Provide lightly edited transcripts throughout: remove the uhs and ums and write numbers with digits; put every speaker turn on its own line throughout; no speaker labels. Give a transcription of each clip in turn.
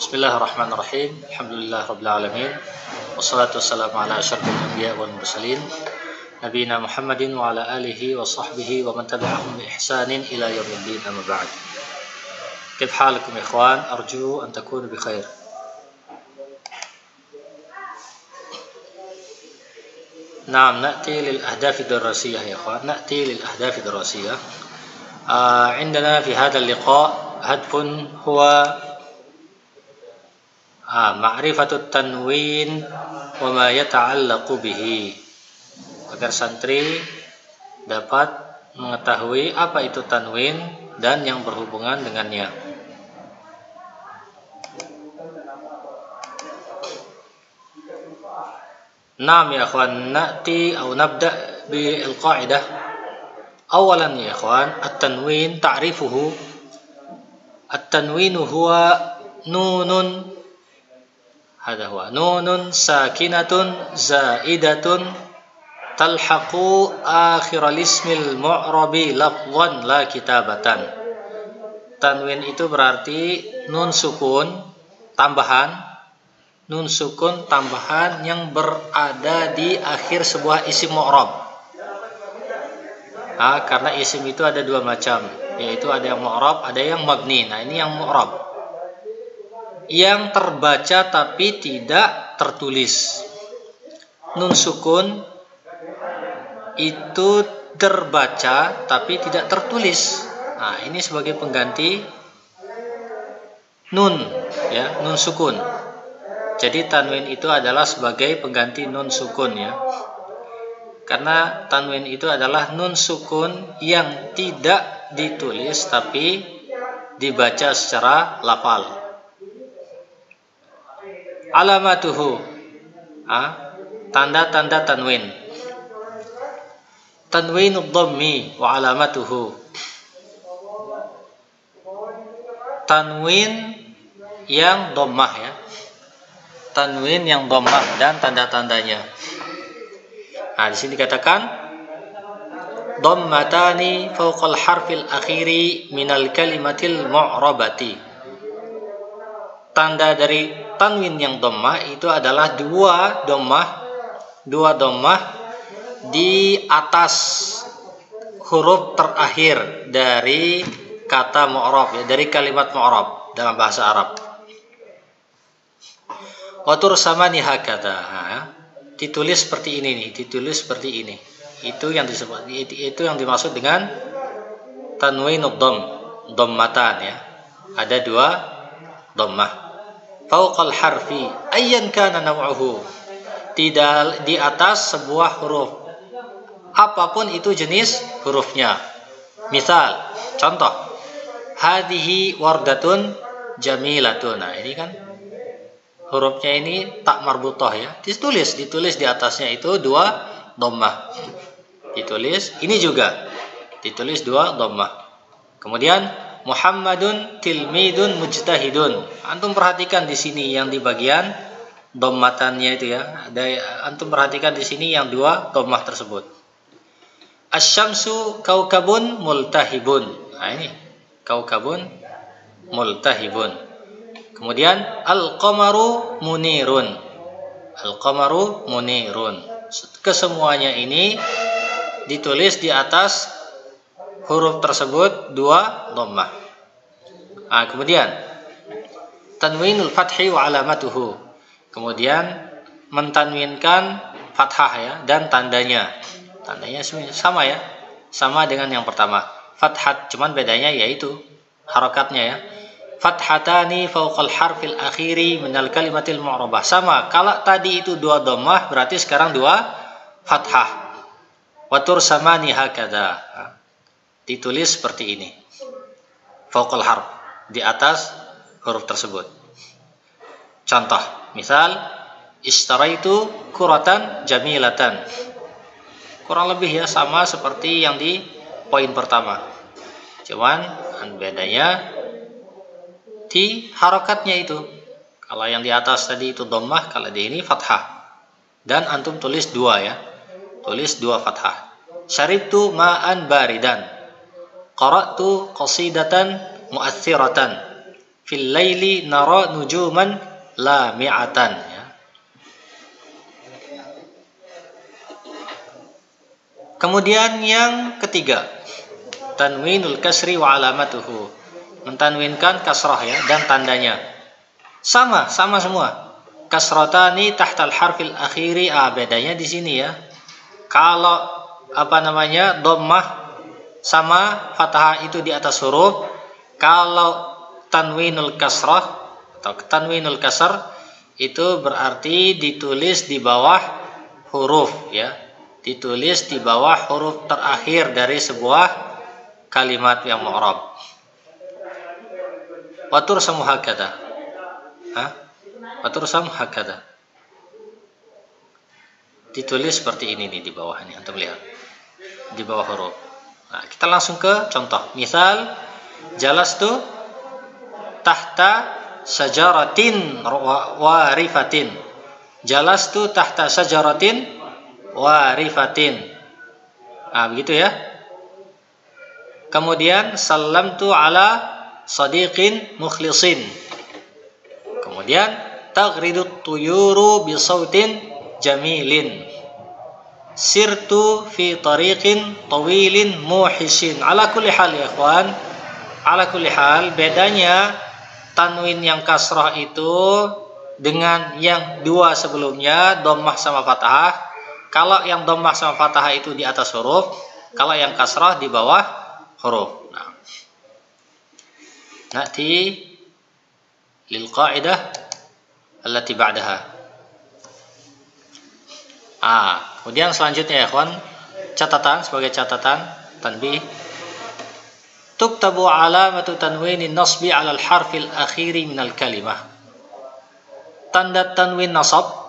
Bismillahirrahmanirrahim. Alhamdulillah rabbil alamin. Wassalatu wassalamu ala asyrafil anbiya wal mursalin nabiyina Muhammadin wa ala alihi wa sahbihi wa man tabi'ahum bi ihsanin ila yaumiddin, amma ba'd. Kif halakum ikhwan? Arju an takunu bi khair. Naam, na'ti lil ahdaf ad-dirasiyah ya ikhwan. Na'ti lil ahdaf ad-dirasiyah. عندنا في هذا اللقاء هدف هو ma'rifatut tanwin wa ma yata'allaqu bihi, agar santri dapat mengetahui apa itu tanwin dan yang berhubungan dengannya. Naam ya ikhwan, na'ti atau nabda bil qa'idah. Awalan ya ikhwan, at-tanwin ta'rifuhu. At-tanwin huwa nunun, hada huwa nunun sakinatun zaidatun talhaqu akhiral ismil mu'rabi lafdhan la kitabatan. Tanwin itu berarti nun sukun tambahan, nun sukun tambahan yang berada di akhir sebuah isim mu'rab. Karena isim itu ada dua macam, yaitu ada yang mu'rab, ada yang mabni. Nah, ini yang mu'rab, yang terbaca tapi tidak tertulis. Nun sukun itu terbaca tapi tidak tertulis. Nah, ini sebagai pengganti nun, ya, nun sukun. Jadi tanwin itu adalah sebagai pengganti nun sukun, ya. Karena tanwin itu adalah nun sukun yang tidak ditulis tapi dibaca secara lafal. Alamatuhu, tanda-tanda tanwin. Tanwinud dhammi wa alamatuhu. Tanwin yang dhammah, ya. Tanwin yang dhammah dan tanda-tandanya. Nah, di sini dikatakan dhammatani fawqal harfil akhiri minal kalimatil mu'rabati. Tanda dari tanwin yang dhammah itu adalah dua dhammah di atas huruf terakhir dari kata mu'rab, ya, dari kalimat mu'rab dalam bahasa Arab. Wa tursamani hakadha. Ditulis seperti ini nih, ditulis seperti ini. Itu yang disebut, itu yang dimaksud dengan tanwinud dhammatan, ya. Ada dua dhammah. Fawqal harfi ayyan kana naw'uhu. Di atas sebuah huruf, apapun itu jenis hurufnya. Misal, contoh, hadhihi wardatun jamilatun. Nah, ini kan hurufnya ini tak marbutah, ya. Ditulis di atasnya itu dua dhammah. Ditulis, ini juga ditulis dua dhammah. Kemudian Muhammadun tilmidun mujtahidun. Antum perhatikan di sini yang di bagian dhammatannya itu, ya. Antum perhatikan di sini yang dua dhammah tersebut. Asy-syamsu kaukabun multahibun. Nah, ini kaukabun multahibun. Kemudian al-qamaru munirun. Al-qamaru munirun. Kesemuanya ini ditulis di atas huruf tersebut dua dhammah. Kemudian tanwinul fathi wa alamatuhu. Kemudian mentanwinkan fathah, ya, dan tandanya. Tandanya sama, ya. Sama dengan yang pertama. Fathat, cuman bedanya yaitu harakatnya, ya. Fathatani fawqal harfil akhiri minal kalimatil mu'rabah. Sama, kalau tadi itu dua dhammah, berarti sekarang dua fathah. Wa tursamani hakadha. Ditulis seperti ini. Fawqal harf, di atas huruf tersebut. Contoh, misal ishtaraitu kuratan jamilatan. Kurang lebih, ya, sama seperti yang di poin pertama. Cuman bedanya di harakatnya itu. Kalau yang di atas tadi itu dhammah, kalau di ini fathah. Dan antum tulis dua, ya. Tulis dua fathah. Syaribtu ma'an baridan. Qara'tu qasidatan mu'aththiratan. fil laili nara nujuman lami'atan, ya. Kemudian yang ketiga, tanwinul kasri wa alamatuhu, mentanwinkan kasrah, ya, dan tandanya. Sama semua. Kasratani tahtal harfil akhiri, bedanya di sini, ya. Kalau dhammah sama fathah itu di atas huruf. Kalau tanwinul kasrah atau tanwinul kasr itu berarti ditulis di bawah huruf, ya. Ditulis di bawah huruf terakhir dari sebuah kalimat yang mu'rab. Wa tursamu hakadha. Wa tursamu hakadha. Ditulis seperti ini nih di bawah nih, antum lihat. Di bawah huruf. Nah, kita langsung ke contoh. Misal jalastu tahta syajaratin warifatin. Jalastu tahta syajaratin warifatin. Nah, begitu, ya. Kemudian sallamtu ala sadiqin mukhlisin. Kemudian taghridut tuyuru bi sautin jamilin. Sirtu fi tariqin tawilin muhishin. Ala kulli hal, ya ikhwan. Ala kulli hal, bedanya tanwin yang kasrah itu dengan yang dua sebelumnya, dhammah sama fathah. Kalau yang dhammah sama fathah itu di atas huruf, kalau yang kasrah di bawah huruf. Nah, na'ti lil qa'idah allati ba'daha. Kemudian selanjutnya, ya ikhwan, catatan, sebagai catatan tanbih. Tuktabu alamatu tanwinin nasbi 'ala al-harfil akhiri minal kalimah. Tanda tanwin nasab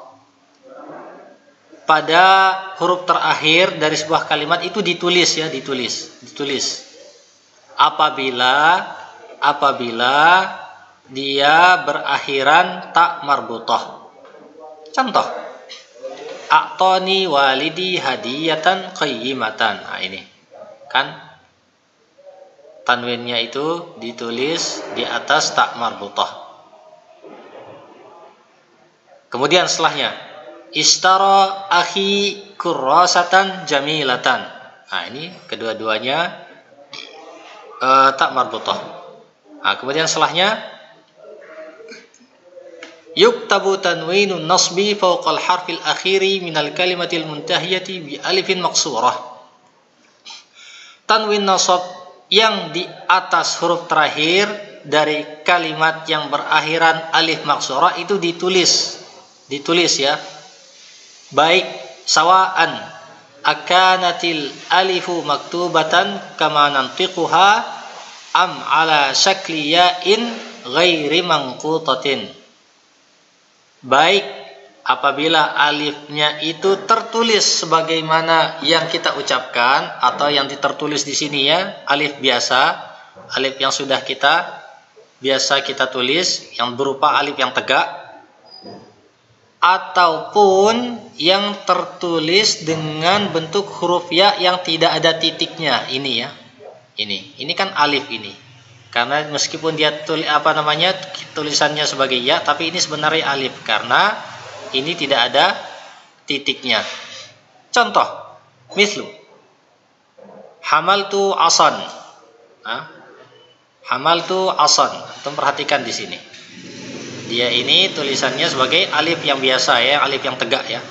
pada huruf terakhir dari sebuah kalimat itu ditulis, ya, ditulis. Apabila dia berakhiran tak marbutah. Contoh, a'tani walidi hadiyatan qayyimatan. Nah, ini kan tanwinnya itu ditulis di atas tak marbutah. Kemudian setelahnya, ishtara akhi kurrasatan jamilatan. Nah, ini kedua-duanya tak marbutah. Nah, kemudian setelahnya, yuktabu tanwinun nasbi fawqal harfil akhiri minal kalimatil muntahiyati bi alifin maqsurah. Tanwin nasab yang di atas huruf terakhir dari kalimat yang berakhiran alif maqsurah itu ditulis, ya. Baik sawaan akanatil alifu maktubatan kama nantiquha am ala syakli ya'in ghairi manqutatin. Baik apabila alifnya itu tertulis sebagaimana yang kita ucapkan atau yang tertulis di sini, ya, alif biasa, alif yang sudah biasa kita tulis yang berupa alif yang tegak, ataupun yang tertulis dengan bentuk huruf ya yang tidak ada titiknya. Ini, ya. Ini kan alif ini. Karena meskipun dia tulisannya sebagai ya, tapi ini sebenarnya alif karena ini tidak ada titiknya. Contoh, mislu hamaltu asan. Hamaltu asan. Antum perhatikan di sini. Dia ini tulisannya sebagai alif yang biasa, ya, alif yang tegak, ya.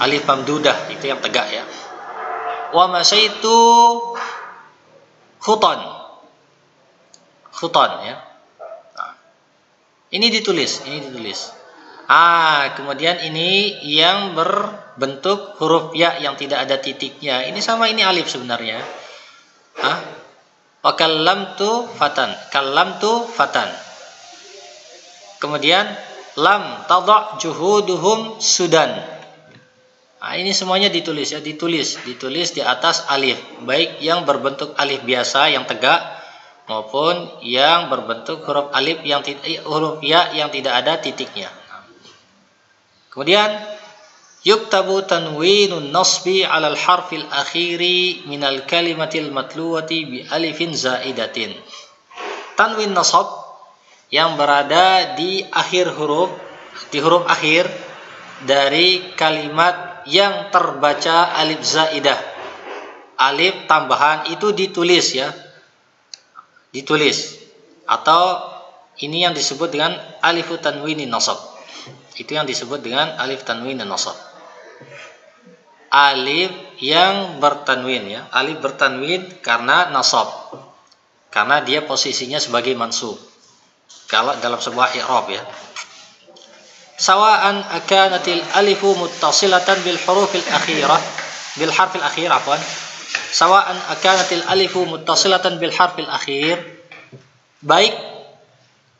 Alif mamdudah itu yang tegak, ya. Wa masaitu khutan, ya. Nah, ini ditulis. Kemudian ini yang berbentuk huruf ya yang tidak ada titiknya. Ini sama, ini alif sebenarnya. Wa kallamtu fatan. Kemudian lam tadha' juhuduhum sudan. Nah, ini semuanya ditulis, ya, ditulis di atas alif, baik yang berbentuk alif biasa yang tegak maupun yang berbentuk huruf ya yang tidak ada titiknya. Kemudian yuktabu tanwinun nasbi 'alal harfil akhiri minal kalimatil matluwati bi alifin zaidatin. Tanwin nasab yang berada di akhir huruf, di huruf akhir dari kalimat yang terbaca alif zaidah. Alif tambahan itu ditulis ya. Ditulis. Atau ini yang disebut dengan alif tanwinin nasab. Itu yang disebut dengan alif tanwinin nasab. Alif yang bertanwin ya. Alif bertanwin karena nasab. Karena dia posisinya sebagai mansub. Kalau dalam sebuah i'rab ya. Sawa'an akanatil alifu muttasilatan bil hurufil akhirah bil harfil akhir afwan. Sawa'an akanatil alifu muttasilatan bil harfil akhir. Baik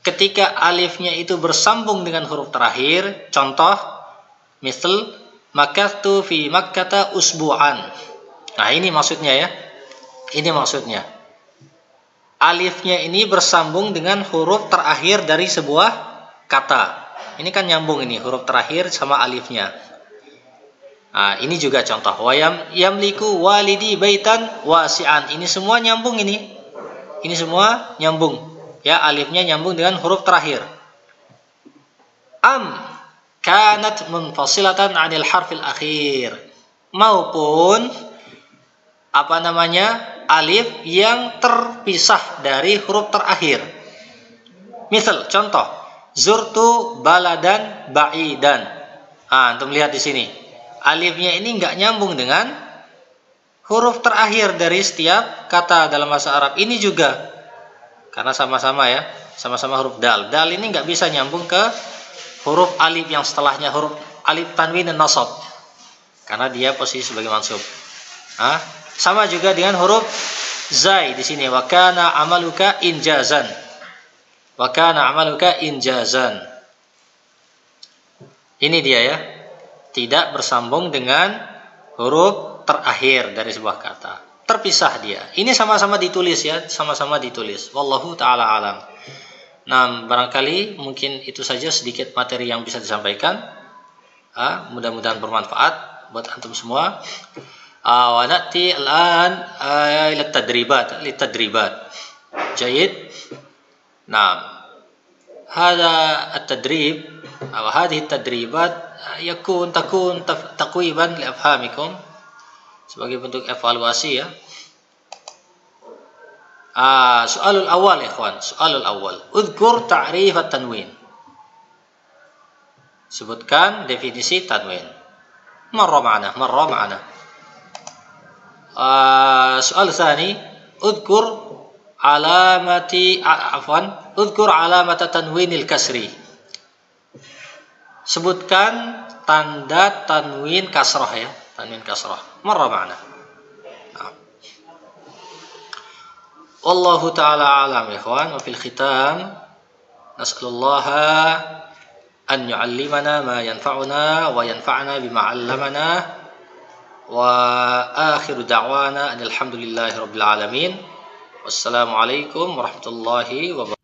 ketika alifnya itu bersambung dengan huruf terakhir, contoh misal makathu fi makkata usbu'an. Nah, ini maksudnya ya. Ini maksudnya. Alifnya ini bersambung dengan huruf terakhir dari sebuah kata. Ini kan nyambung ini huruf terakhir sama alifnya. Nah, ini juga contoh. Wa yamliku walidi baitan wasi'an. Ini semua nyambung ini. Ini semua nyambung. Ya, alifnya nyambung dengan huruf terakhir. Am kanat munfasilatan 'anil harfil akhir. Maupun apa namanya? Alif yang terpisah dari huruf terakhir. Misal contoh, zurtu baladan ba'idan. Antum lihat di sini. Alifnya ini enggak nyambung dengan huruf terakhir dari setiap kata dalam bahasa Arab. Ini juga karena sama-sama ya, sama-sama huruf dal. Dal ini enggak bisa nyambung ke huruf alif yang setelahnya, huruf alif tanwin dan nasab. Karena dia posisi sebagai mansub. Sama juga dengan huruf zai di sini. Wa kana amaluka injazan. Wa kana amaluka injazan. Ini dia ya. Tidak bersambung dengan huruf terakhir dari sebuah kata. Terpisah dia. Ini sama-sama ditulis ya, sama-sama ditulis. Wallahu taala alam. Nah, barangkali mungkin itu saja sedikit materi yang bisa disampaikan. Mudah-mudahan bermanfaat buat antum semua. Wa na'ti al-an ila at-tadribat. Jayid. Nah, hada at-tadrib atau hadhihi at-tadribat takun taqwiban li afhamikum, sebagai bentuk evaluasi ya. Soalul awal ya ikhwan, soalul awal. Udhkur ta'rif at-tanwin. Sebutkan definisi tanwin. Marra ma'ana. Soal tsani, udhkur udhkur alamata tanwinil kasri. Sebutkan tanda tanwin kasrah ya, tanwin kasrah. Marra ma'ana. Wallahu ta'ala alam ya ikhwan. Wa fil khitam nas'alullaha an yu'allimana ma yanfa'una wa yanfa'na bima 'allamana. Wa akhiru da'wana alhamdulillahi rabbil alamin. Wassalamualaikum warahmatullahi wabarakatuh.